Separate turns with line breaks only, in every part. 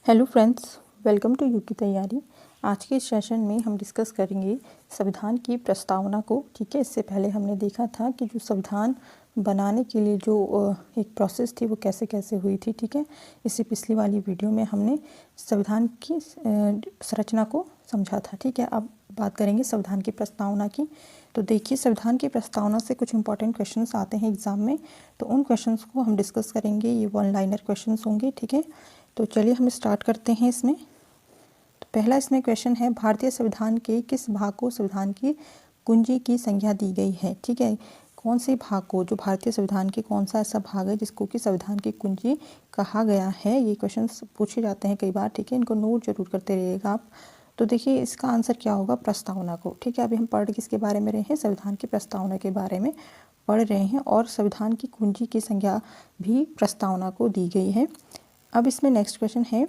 Hello friends, welcome to U की तैयारी। आज के सेशन में हम डिस्कस करेंगे संविधान की प्रस्तावना को। ठीक है, इससे पहले हमने देखा था कि जो संविधान बनाने के लिए जो एक प्रोसेस थी वो कैसे कैसे हुई थी। ठीक है, इससे पिछली वाली वीडियो में हमने संविधान की संरचना को समझा था। ठीक है, अब बात करेंगे संविधान की प्रस्तावना की। तो देखिए, संविधान की प्रस्तावना से कुछ इंपॉर्टेंट क्वेश्चंस आते हैं एग्जाम में, तो उन क्वेश्चंस को हम डिस्कस करेंगे। ये वन लाइनर क्वेश्चंस होंगे। ठीक है, तो चलिए हम स्टार्ट करते हैं इसमें। तो पहला इसमें क्वेश्चन है, भारतीय संविधान के किस भाग को संविधान की कुंजी की संज्ञा दी गई है। ठीक है, कौन से भाग को, जो भारतीय संविधान के कौन सा ऐसा भाग है जिसको कि संविधान की कुंजी कहा गया है। ये क्वेश्चन पूछे जाते हैं कई बार। ठीक है, इनको नोट जरूर करते रहिएगा आप। तो देखिए, इसका आंसर क्या होगा, प्रस्तावना को। ठीक है, अभी हम पढ़ किसके बारे में रहे हैं, संविधान की प्रस्तावना के बारे में पढ़ रहे हैं, और संविधान की कुंजी की संज्ञा भी प्रस्तावना को दी गई है। अब इसमें नेक्स्ट क्वेश्चन है,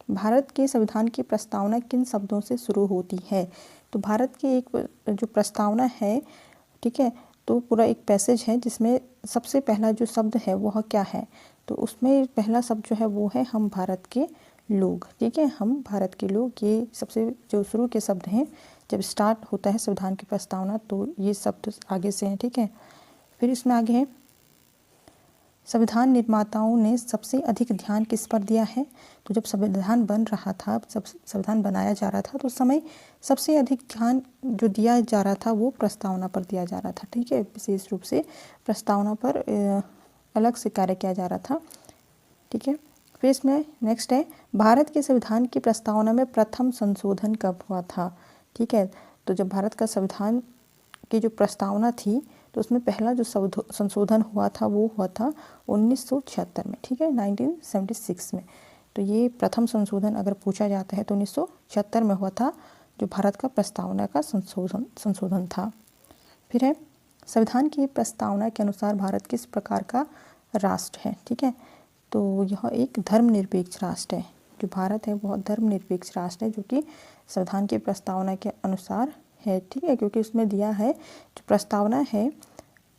भारत के संविधान की प्रस्तावना किन शब्दों से शुरू होती है। तो भारत की एक जो प्रस्तावना है, ठीक है, तो पूरा एक पैसेज है जिसमें सबसे पहला जो शब्द है वह क्या है। तो उसमें पहला शब्द जो है वो है हम भारत के लोग। ठीक है, हम भारत के लोग, ये सबसे जो शुरू के शब्द हैं। जब स्टार्ट होता है संविधान की प्रस्तावना तो ये शब्द आगे से हैं। ठीक है, फिर इसमें आगे है, संविधान निर्माताओं ने सबसे अधिक ध्यान किस पर दिया है। तो जब संविधान बन रहा था, जब संविधान बनाया जा रहा था, तो उस समय सबसे अधिक ध्यान जो दिया जा रहा था वो प्रस्तावना पर दिया जा रहा था। ठीक है, विशेष रूप से प्रस्तावना पर अलग से कार्य किया जा रहा था। ठीक है, फिर इसमें नेक्स्ट है, भारत के संविधान की प्रस्तावना में प्रथम संशोधन कब हुआ था। ठीक है, तो जब भारत का संविधान की जो प्रस्तावना थी तो उसमें पहला जो संशोधन हुआ था वो हुआ था 1976 में। ठीक है, 1976 में। तो ये प्रथम संशोधन अगर पूछा जाता है तो 1976 में हुआ था, जो भारत का प्रस्तावना का संशोधन था। फिर है, संविधान की प्रस्तावना के अनुसार भारत किस प्रकार का राष्ट्र है। ठीक है, तो यह एक धर्मनिरपेक्ष राष्ट्र है। जो भारत है वह धर्मनिरपेक्ष राष्ट्र है, जो कि संविधान की प्रस्तावना के अनुसार है। ठीक है, क्योंकि उसमें दिया है जो प्रस्तावना है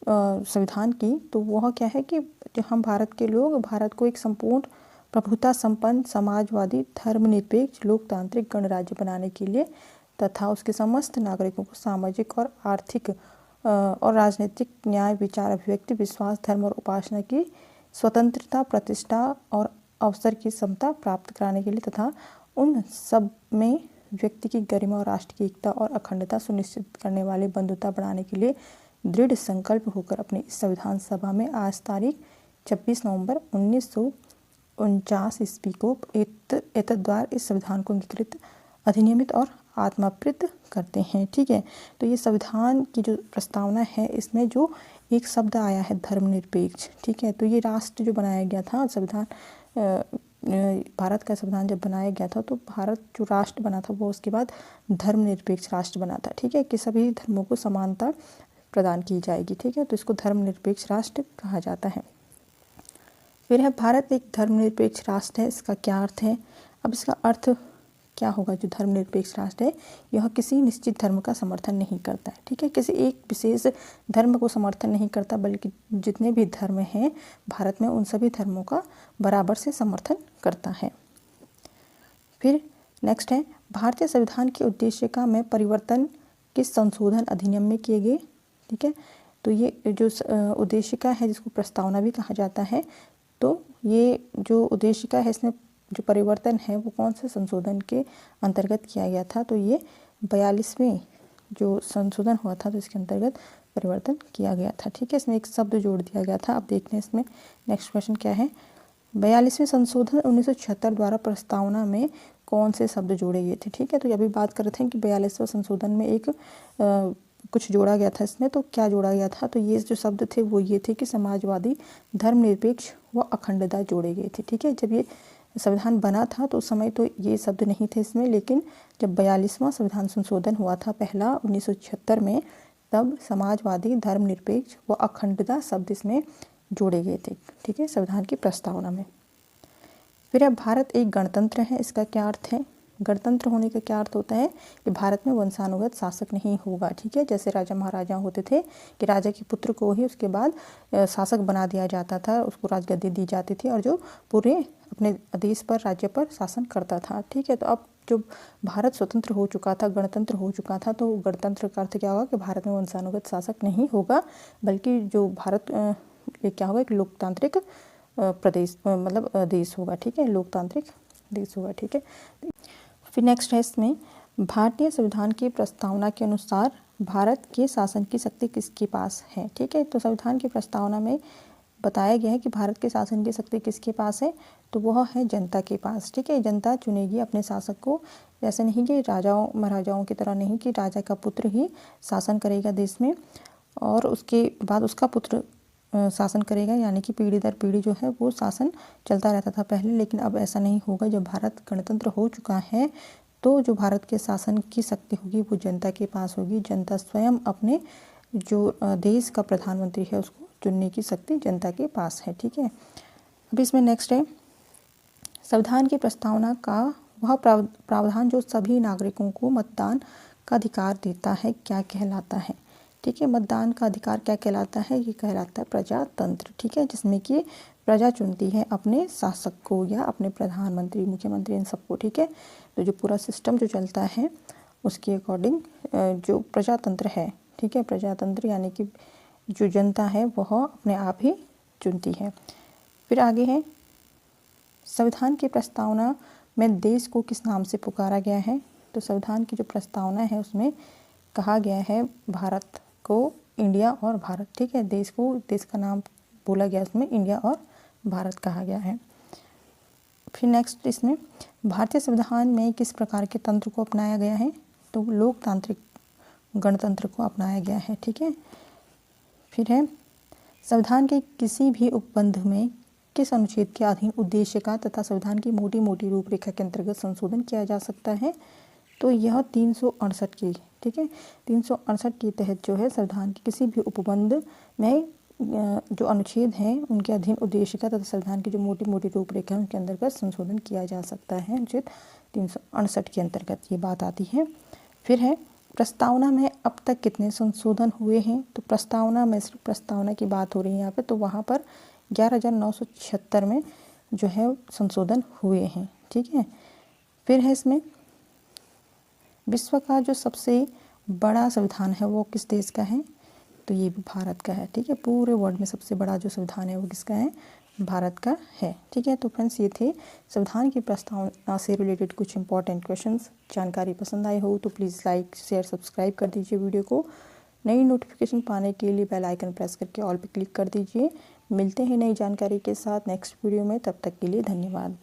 संविधान की, तो वह क्या है कि जो हम भारत के लोग भारत को एक संपूर्ण प्रभुता संपन्न समाजवादी धर्मनिरपेक्ष लोकतांत्रिक गणराज्य बनाने के लिए तथा उसके समस्त नागरिकों को सामाजिक और आर्थिक और राजनीतिक न्याय, विचार, अभिव्यक्ति, विश्वास, धर्म और उपासना की स्वतंत्रता, प्रतिष्ठा और अवसर की समता प्राप्त कराने के लिए तथा उन सब में व्यक्ति की गरिमा और राष्ट्र की एकता और अखंडता सुनिश्चित करने वाले बंधुता बढ़ाने के लिए दृढ़ संकल्प होकर अपनी इस संविधान सभा में आज तारीख 26 नवंबर 1949 ईस्वी को एतद्वारा इस संविधान को अंगीकृत, अधिनियमित और आत्माप्रित करते हैं। ठीक है, तो ये संविधान की जो प्रस्तावना है इसमें जो एक शब्द आया है धर्मनिरपेक्ष। ठीक है, तो ये राष्ट्र जो बनाया गया था, संविधान भारत का संविधान जब बनाया गया था तो भारत जो राष्ट्र बना था वो उसके बाद धर्मनिरपेक्ष राष्ट्र बना था। ठीक है, कि सभी धर्मों को समानता प्रदान की जाएगी। ठीक है, तो इसको धर्मनिरपेक्ष राष्ट्र कहा जाता है। फिर है, भारत एक धर्मनिरपेक्ष राष्ट्र है, इसका क्या अर्थ है। अब इसका अर्थ क्या होगा, जो धर्मनिरपेक्ष राष्ट्र है यह किसी निश्चित धर्म का समर्थन नहीं करता है। ठीक है, किसी एक विशेष धर्म को समर्थन नहीं करता, बल्कि जितने भी धर्म हैं भारत में उन सभी धर्मों का बराबर से समर्थन करता है। फिर नेक्स्ट है, भारतीय संविधान के उद्देशिका में परिवर्तन किस संशोधन अधिनियम में किए गए। ठीक है, तो ये जो उद्देशिका है जिसको प्रस्तावना भी कहा जाता है, तो ये जो उद्देशिका है इसमें जो परिवर्तन है वो कौन से संशोधन के अंतर्गत किया गया था। तो ये 42वें जो संशोधन हुआ था तो इसके अंतर्गत परिवर्तन किया गया था। ठीक है, इसमें एक शब्द जोड़ दिया गया था। अब देखते हैं इसमें नेक्स्ट क्वेश्चन क्या है, 42वें संशोधन 1976 द्वारा प्रस्तावना में कौन से शब्द जोड़े गए थे। ठीक है, तो अभी बात कर रहे थे कि 42वें संशोधन में एक कुछ जोड़ा गया था इसमें, तो क्या जोड़ा गया था, तो ये जो शब्द थे वो ये थे कि समाजवादी, धर्मनिरपेक्ष व अखंडता जोड़े गए थे। ठीक है, जब ये संविधान बना था तो उस समय तो ये शब्द नहीं थे इसमें, लेकिन जब 42वां संविधान संशोधन हुआ था पहला 1976 में, तब समाजवादी, धर्मनिरपेक्ष व अखंडता शब्द इसमें जोड़े गए थे। ठीक है, संविधान की प्रस्तावना में। फिर अब भारत एक गणतंत्र है, इसका क्या अर्थ है। गणतंत्र होने का क्या अर्थ होता है कि भारत में वंशानुगत शासक नहीं होगा। ठीक है, जैसे राजा महाराजा होते थे कि राजा के पुत्र को ही उसके बाद शासक बना दिया जाता था, उसको राजगद्दी दी जाती थी, और जो पूरे अपने देश पर, राज्य पर शासन करता था। ठीक है, तो अब जब भारत स्वतंत्र हो चुका था, गणतंत्र हो चुका था, तो गणतंत्र का अर्थ क्या होगा कि भारत में वंशानुगत शासक नहीं होगा, बल्कि जो भारत ये क्या होगा, एक लोकतांत्रिक प्रदेश मतलब देश होगा। ठीक है, लोकतांत्रिक देश होगा। ठीक है, फिर नेक्स्ट है इसमें भारतीय संविधान की प्रस्तावना के अनुसार भारत के शासन की शक्ति किसके पास है। ठीक है, तो संविधान की प्रस्तावना में बताया गया है कि भारत के शासन की शक्ति किसके पास है, तो वह है जनता के पास। ठीक है, जनता चुनेगी अपने शासक को, ऐसे नहीं कि राजाओं महाराजाओं की तरह नहीं कि राजा का पुत्र ही शासन करेगा देश में और उसके बाद उसका पुत्र शासन करेगा, यानी कि पीढ़ी दर पीढ़ी जो है वो शासन चलता रहता था पहले, लेकिन अब ऐसा नहीं होगा। जब भारत गणतंत्र हो चुका है तो जो भारत के शासन की शक्ति होगी वो जनता के पास होगी। जनता स्वयं अपने जो देश का प्रधानमंत्री है उसको चुनने की शक्ति जनता के पास है। ठीक है, अब इसमें नेक्स्ट है संविधान की प्रस्तावना का वह प्रावधान जो सभी नागरिकों को मतदान का अधिकार देता है क्या कहलाता है। ठीक है, मतदान का अधिकार क्या कहलाता है, ये कहलाता है प्रजातंत्र। ठीक है, जिसमें कि प्रजा चुनती है अपने शासक को या अपने प्रधानमंत्री, मुख्यमंत्री, इन सबको। ठीक है, तो जो पूरा सिस्टम जो चलता है उसके अकॉर्डिंग जो प्रजातंत्र है। ठीक है, प्रजातंत्र यानी कि जो जनता है वह अपने आप ही चुनती है। फिर आगे है संविधान की प्रस्तावना में देश को किस नाम से पुकारा गया है। तो संविधान की जो प्रस्तावना है उसमें कहा गया है भारत को इंडिया और भारत। ठीक है, देश को, देश का नाम बोला गया, उसमें इंडिया और भारत कहा गया है। फिर नेक्स्ट इसमें भारतीय संविधान में किस प्रकार के तंत्र को अपनाया गया है, तो लोकतांत्रिक गणतंत्र को अपनाया गया है। ठीक है, फिर है संविधान के किसी भी उपबंध में किस अनुच्छेद के अधीन उद्देश्य का तथा संविधान की मोटी मोटी रूपरेखा के अंतर्गत संशोधन किया जा सकता है, तो यह 368 की। ठीक है, 368 के तहत जो है संविधान के किसी भी उपबंध में जो अनुच्छेद हैं उनके अधीन उद्देश्य का तथा संविधान की जो मोटी मोटी रूपरेखा है उनके अंतर्गत संशोधन किया जा सकता है। अनुच्छेद 368 के अंतर्गत ये बात आती है। फिर है प्रस्तावना में अब तक कितने संशोधन हुए हैं, तो प्रस्तावना में सिर्फ प्रस्तावना की बात हो रही है यहाँ पे, तो वहाँ पर 11,976 में जो है संशोधन हुए हैं। ठीक है, फिर है इसमें विश्व का जो सबसे बड़ा संविधान है वो किस देश का है, तो ये भी भारत का है। ठीक है, पूरे वर्ल्ड में सबसे बड़ा जो संविधान है वो किसका है, भारत का है। ठीक है, तो फ्रेंड्स ये थे संविधान की प्रस्तावना से रिलेटेड कुछ इंपॉर्टेंट क्वेश्चंस। जानकारी पसंद आई हो तो प्लीज़ लाइक शेयर सब्सक्राइब कर दीजिए वीडियो को। नई नोटिफिकेशन पाने के लिए बेल आइकन प्रेस करके ऑल पे क्लिक कर दीजिए। मिलते हैं नई जानकारी के साथ नेक्स्ट वीडियो में, तब तक के लिए धन्यवाद।